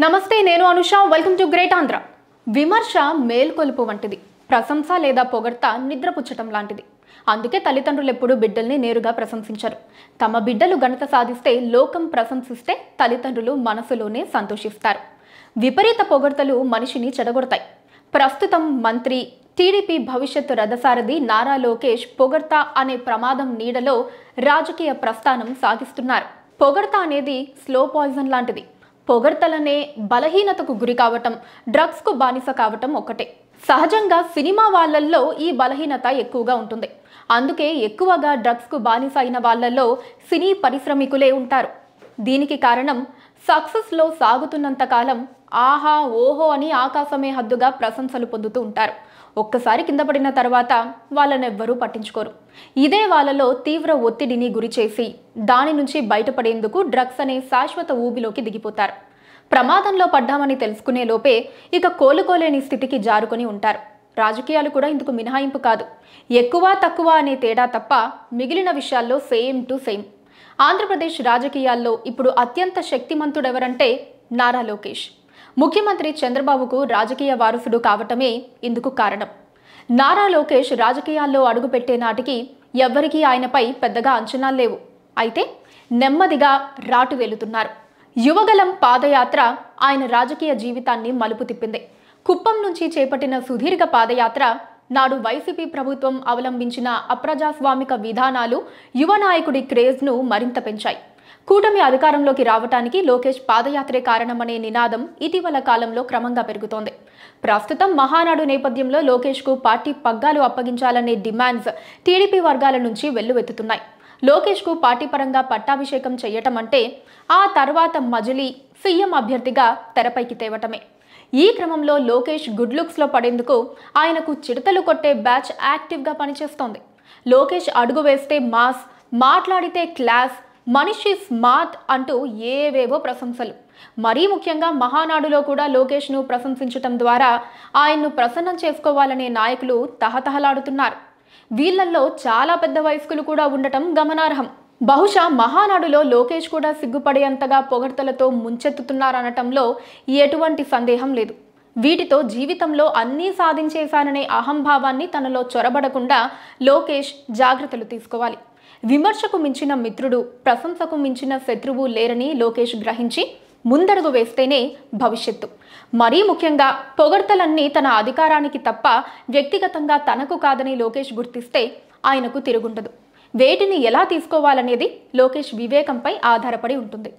నమస్తే, నేను Anusha. Welcome to great Andhra. విమర్శ మేల్కొలుపు వంటిది. ప్రశంస లేదా పొగడ్త నిద్రపుచ్చటం లాంటిది. అందుకే తల్లిదండ్రులు ఎప్పుడూ బిడ్డల్ని నేరుగా ప్రశంసించరు. తమ బిడ్డలు ఘనత సాధిస్తే లోకం ప్రశంసిస్తే తల్లిదండ్రులు మనసులోనే సంతోషిస్తారు. విపరీత పొగడ్తలు మనిషిని చెడగొడతాయి. ప్రస్తుతం మంత్రి, టీడీపీ భవిష్యత్తు రథసారథి నారా లోకేష్ పొగడ్త అనే ప్రమాదం నీడలో రాజకీయ ప్రస్థానం సాగిస్తున్నారు. పొగడ్త అనేది స్లో పాయిజన్ లాంటిది. పొగడ్తలనే బలహీనతకు గురి కావటం, డ్రగ్స్కు బానిస కావటం ఒక్కటే. సహజంగా సినిమా వాళ్ళల్లో ఈ బలహీనత ఎక్కువగా ఉంటుంది. అందుకే ఎక్కువగా డ్రగ్స్కు బానిస అయిన వాళ్ళల్లో సినీ పరిశ్రమికులే ఉంటారు. దీనికి కారణం సక్సెస్లో సాగుతున్నంత కాలం ఆహా ఓహో అని ఆకాశమే హద్దుగా ప్రశంసలు పొందుతూ ఉంటారు. ఒక్కసారి కింద పడిన తర్వాత వాళ్ళనెవ్వరూ పట్టించుకోరు. ఇదే వాళ్ళలో తీవ్ర ఒత్తిడిని గురి చేసి దాని నుంచి బయటపడేందుకు డ్రగ్స్ అనే శాశ్వత ఊబిలోకి దిగిపోతారు. ప్రమాదంలో పడ్డామని తెలుసుకునే లోపే ఇక కోలుకోలేని స్థితికి జారుకొని ఉంటారు. రాజకీయాలు కూడా ఇందుకు మినహాయింపు కాదు. ఎక్కువ తక్కువ అనే తేడా తప్ప మిగిలిన విషయాల్లో సేమ్ టు సేమ్. ఆంధ్రప్రదేశ్ రాజకీయాల్లో ఇప్పుడు అత్యంత శక్తిమంతుడెవరంటే నారా లోకేష్. ముఖ్యమంత్రి చంద్రబాబుకు రాజకీయ వారసుడు కావటమే ఇందుకు కారణం. నారా లోకేష్ రాజకీయాల్లో అడుగుపెట్టే నాటికి ఎవ్వరికీ ఆయనపై పెద్దగా అంచనాలు లేవు. అయితే నెమ్మదిగా రాటు వెళుతున్నారు. యువగలం పాదయాత్ర ఆయన రాజకీయ జీవితాన్ని మలుపు తిప్పింది. కుప్పం నుంచి చేపట్టిన సుదీర్ఘ పాదయాత్ర నాడు వైసీపీ ప్రభుత్వం అవలంబించిన అప్రజాస్వామిక విధానాలు యువ నాయకుడి క్రేజ్ను మరింత పెంచాయి. కూటమి అధికారంలోకి రావటానికి లోకేష్ పాదయాత్రే కారణమనే నినాదం ఇటీవల కాలంలో క్రమంగా పెరుగుతోంది. ప్రస్తుతం మహానాడు నేపథ్యంలో లోకేష్కు పార్టీ పగ్గాలు అప్పగించాలనే డిమాండ్స్ టీడీపీ వర్గాల నుంచి వెల్లువెత్తుతున్నాయి. లోకేష్కు పార్టీ పరంగా పట్టాభిషేకం చేయటం అంటే ఆ తర్వాత మజిలీ సీఎం అభ్యర్థిగా తెరపైకి తేవటమే. ఈ క్రమంలో లోకేష్ గుడ్ లుక్స్లో పడేందుకు ఆయనకు చిడతలు కొట్టే బ్యాచ్ యాక్టివ్గా పనిచేస్తోంది. లోకేష్ అడుగు వేస్తే మాస్, మాట్లాడితే క్లాస్, మనిషి స్మార్ట్ అంటూ ఏవేవో ప్రశంసలు. మరీ ముఖ్యంగా మహానాడులో కూడా లోకేష్ను ప్రశంసించటం ద్వారా ఆయన్ను ప్రసన్నం చేసుకోవాలనే నాయకులు తహతహలాడుతున్నారు. వీళ్లల్లో చాలా పెద్ద వయస్కులు కూడా ఉండటం గమనార్హం. బహుశా మహానాడులో లోకేష్ కూడా సిగ్గుపడేంతగా పొగడ్తలతో ముంచెత్తుతున్నారనటంలో ఎటువంటి సందేహం లేదు. వీటితో జీవితంలో అన్నీ సాధించేశాననే అహంభావాన్ని తనలో చొరబడకుండా లోకేష్ జాగ్రత్తలు తీసుకోవాలి. విమర్శకు మించిన మిత్రుడు, ప్రశంసకు మించిన శత్రువు లేరని లోకేష్ గ్రహించి ముందడుగు వేస్తేనే భవిష్యత్తు. మరీ ముఖ్యంగా పొగడ్తలన్నీ తన అధికారానికి తప్ప వ్యక్తిగతంగా తనకు కాదని లోకేష్ గుర్తిస్తే ఆయనకు తిరుగుండదు. వేటిని ఎలా తీసుకోవాలనేది లోకేష్ వివేకంపై ఆధారపడి ఉంటుంది.